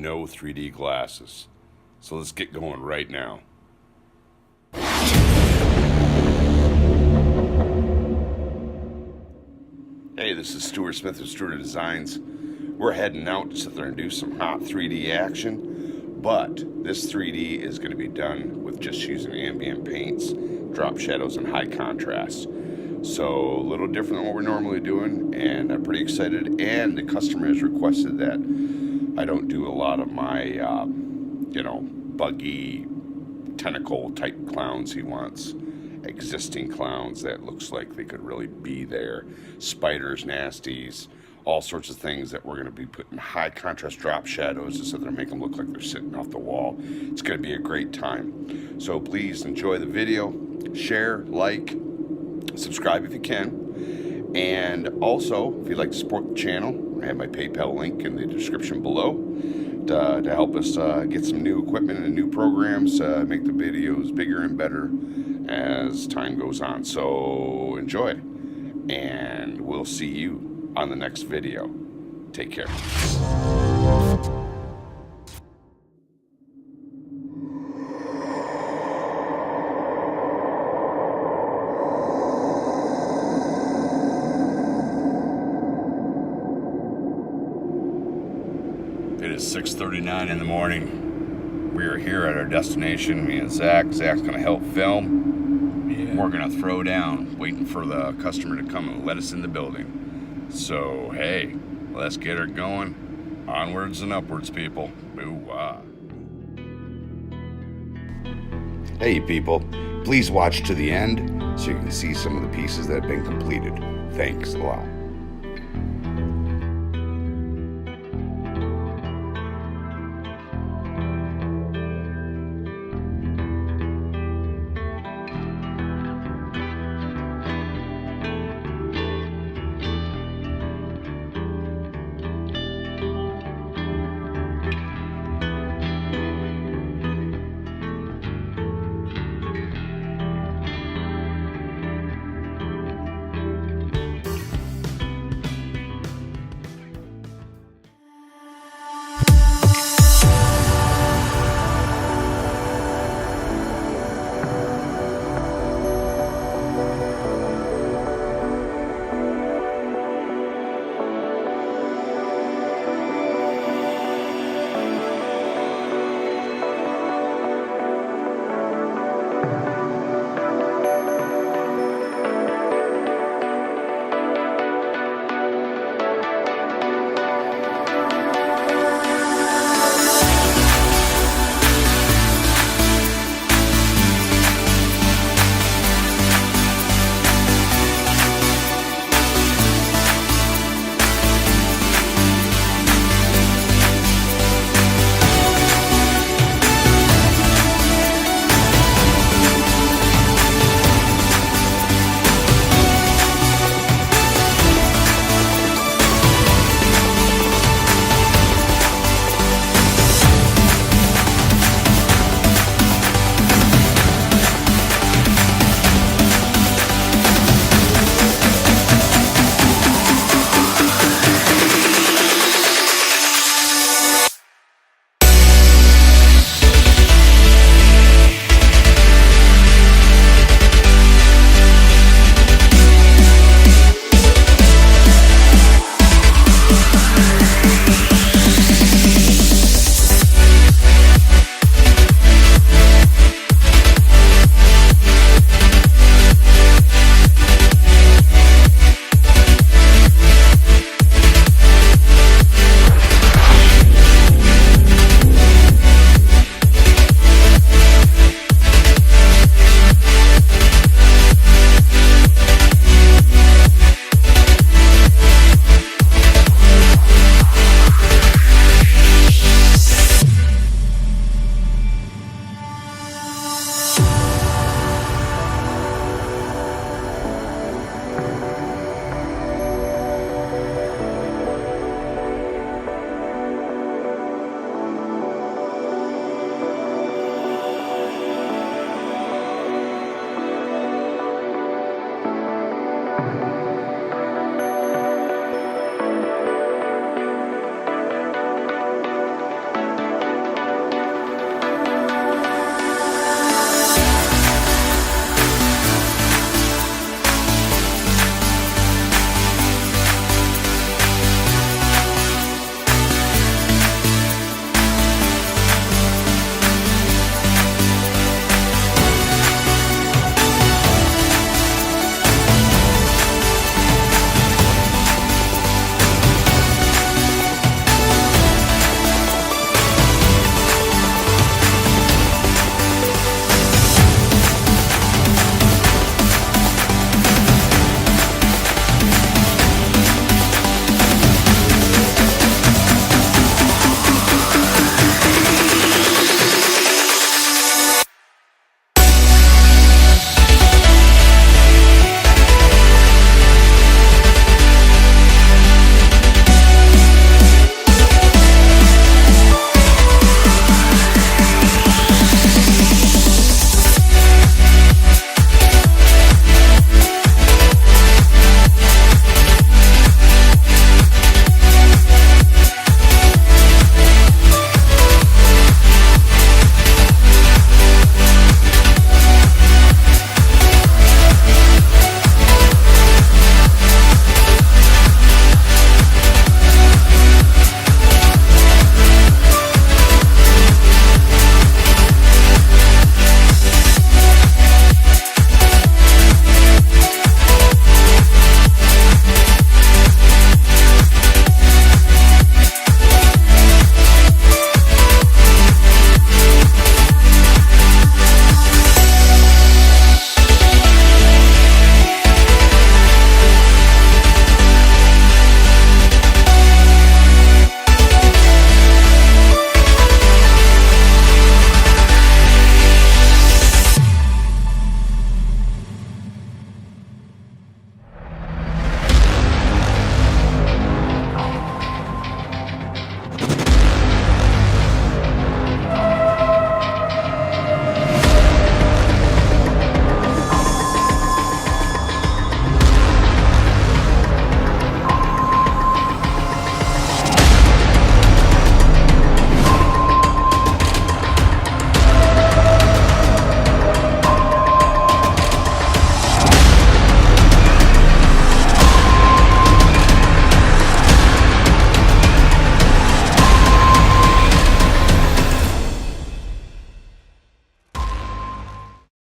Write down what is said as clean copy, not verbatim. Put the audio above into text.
no 3D glasses. So let's get going right now. Hey, this is Stuart Smith of Stuart Designs. We're heading out to sit there and do some hot 3D action, but this 3D is going to be done with just using ambient paints, drop shadows, and high contrast. So a little different than what we're normally doing, and I'm pretty excited. And the customer has requested that I don't do a lot of my, buggy tentacle type clowns. He wants existing clowns that looks like they could really be there. Spiders, nasties, all sorts of things that we're going to be putting high contrast drop shadows to sit there and make them look like they're sitting off the wall. It's going to be a great time. So please enjoy the video, share, like, subscribe if you can. And also, if you'd like to support the channel, I have my PayPal link in the description below to help us get some new equipment and new programs, make the videos bigger and better as time goes on. So enjoy, and we'll see you on the next video. Take care. It is 6:39 in the morning. We are here at our destination, me and Zach. Zach's gonna help film. Yeah. We're gonna throw down, waiting for the customer to come and let us in the building. So, hey, let's get her going. Onwards and upwards, people. Boo-wah. Hey, people, please watch to the end so you can see some of the pieces that have been completed. Thanks a lot.